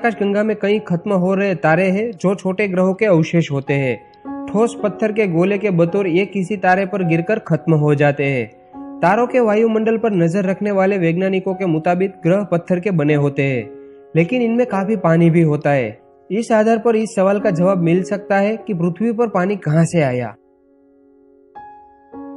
आकाशगंगा में कई खत्म हो रहे तारे हैं जो छोटे ग्रहों के अवशेष होते हैं। ठोस पत्थर के गोले के बतौर ये किसी तारे पर गिरकर खत्म हो जाते हैं। तारों के वायुमंडल पर नजर रखने वाले वैज्ञानिकों के मुताबिक ग्रह पत्थर के बने होते हैं, लेकिन इनमें काफी पानी भी होता है। इस आधार पर इस सवाल का जवाब मिल सकता है कि पृथ्वी पर पानी कहां से आया।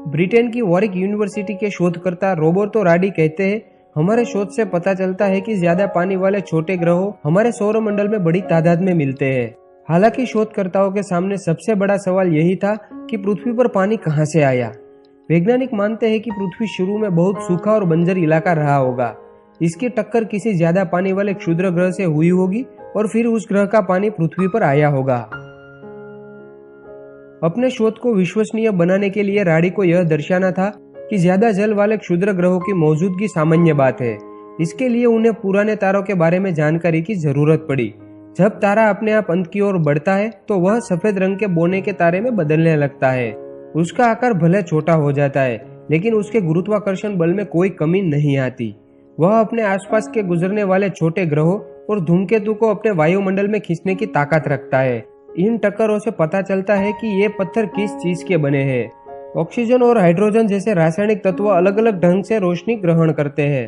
ब्रिटेन की वॉरिक यूनिवर्सिटी के शोधकर्ता रोबर्तो राडी कहते हैं, हमारे शोध से पता चलता है कि ज्यादा पानी वाले छोटे ग्रहों हमारे सौरमंडल में बड़ी तादाद में मिलते हैं। हालांकि शोधकर्ताओं के सामने सबसे बड़ा सवाल यही था कि पृथ्वी पर पानी कहां से आया। वैज्ञानिक मानते हैं कि पृथ्वी शुरू में बहुत सूखा और बंजर इलाका रहा होगा। इसकी टक्कर किसी ज्यादा पानी वाले क्षुद्र ग्रह से हुई होगी और फिर उस ग्रह का पानी पृथ्वी पर आया होगा। अपने शोध को विश्वसनीय बनाने के लिए राडी को यह दर्शाना था कि ज्यादा जल वाले क्षुद्र ग्रहों की मौजूदगी सामान्य बात है। इसके लिए उन्हें पुराने तारों के बारे में जानकारी की जरूरत पड़ी। जब तारा अपने आप अंत की ओर बढ़ता है तो वह सफेद रंग के बोने के तारे में बदलने लगता है। उसका आकार भले छोटा हो जाता है, लेकिन उसके गुरुत्वाकर्षण बल में कोई कमी नहीं आती। वह अपने आसपास के गुजरने वाले छोटे ग्रहों और धूमकेतु को अपने वायुमंडल में खींचने की ताकत रखता है। इन टक्करों से पता चलता है कि ये पत्थर किस चीज के बने हैं। ऑक्सीजन और हाइड्रोजन जैसे रासायनिक तत्व अलग अलग ढंग से रोशनी ग्रहण करते हैं।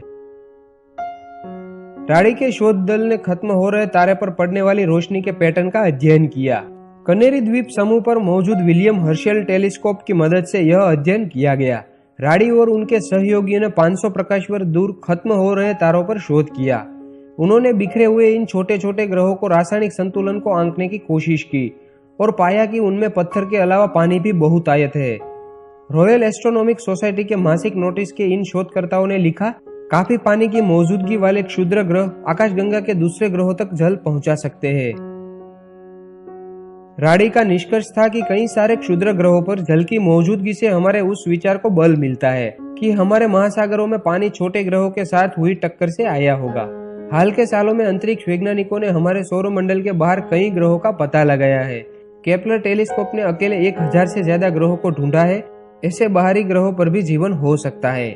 राडी के शोध दल ने खत्म हो रहे तारे पर पड़ने वाली रोशनी के पैटर्न का अध्ययन किया। कनेरी द्वीप समूह पर मौजूद विलियम हर्शेल टेलीस्कोप की मदद से यह अध्ययन किया गया। राडी और उनके सहयोगियों ने 500 प्रकाश वर्ष दूर खत्म हो रहे तारों पर शोध किया। उन्होंने बिखरे हुए इन छोटे छोटे ग्रहों को रासायनिक संतुलन को आंकने की कोशिश की और पाया कि उनमें पत्थर के अलावा पानी भी बहुतायत है। रॉयल एस्ट्रोनॉमिक सोसाइटी के मासिक नोटिस के इन शोधकर्ताओं ने लिखा, काफी पानी की मौजूदगी वाले क्षुद्र ग्रह आकाशगंगा के दूसरे ग्रहों तक जल पहुंचा सकते हैं। राडी का निष्कर्ष था कि कई सारे क्षुद्र ग्रहों पर जल की मौजूदगी से हमारे उस विचार को बल मिलता है कि हमारे महासागरों में पानी छोटे ग्रहों के साथ हुई टक्कर से आया होगा। हाल के सालों में अंतरिक्ष वैज्ञानिकों ने हमारे सौरमंडल के बाहर कई ग्रहों का पता लगाया है। केपलर टेलीस्कोप ने अकेले 1000 से ज्यादा ग्रहों को ढूंढा है। ऐसे बाहरी ग्रहों पर भी जीवन हो सकता है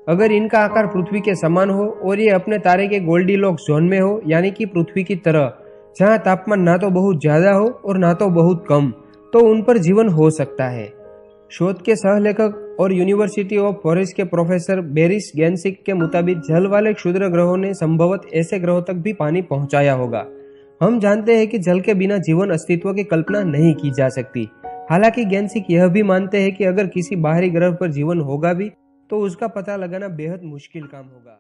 अगर इनका आकार पृथ्वी के समान हो और ये अपने तारे के गोल्डीलॉक्स जोन में हो, यानी कि पृथ्वी की तरह, जहां तापमान ना तो बहुत ज्यादा हो और ना तो बहुत कम, तो उन पर जीवन हो सकता है। शोध के सहलेखक और यूनिवर्सिटी ऑफ फॉरेस्ट के प्रोफेसर बेरिस गैंसिक के मुताबिक जल वाले क्षुद्र ग्रहों ने संभवतः ऐसे ग्रहों तक भी पानी पहुंचाया होगा। हम जानते हैं कि जल के बिना जीवन अस्तित्व की कल्पना नहीं की जा सकती। हालांकि गैंसिक यह भी मानते हैं कि अगर किसी बाहरी ग्रह पर जीवन होगा भी तो उसका पता लगाना बेहद मुश्किल काम होगा।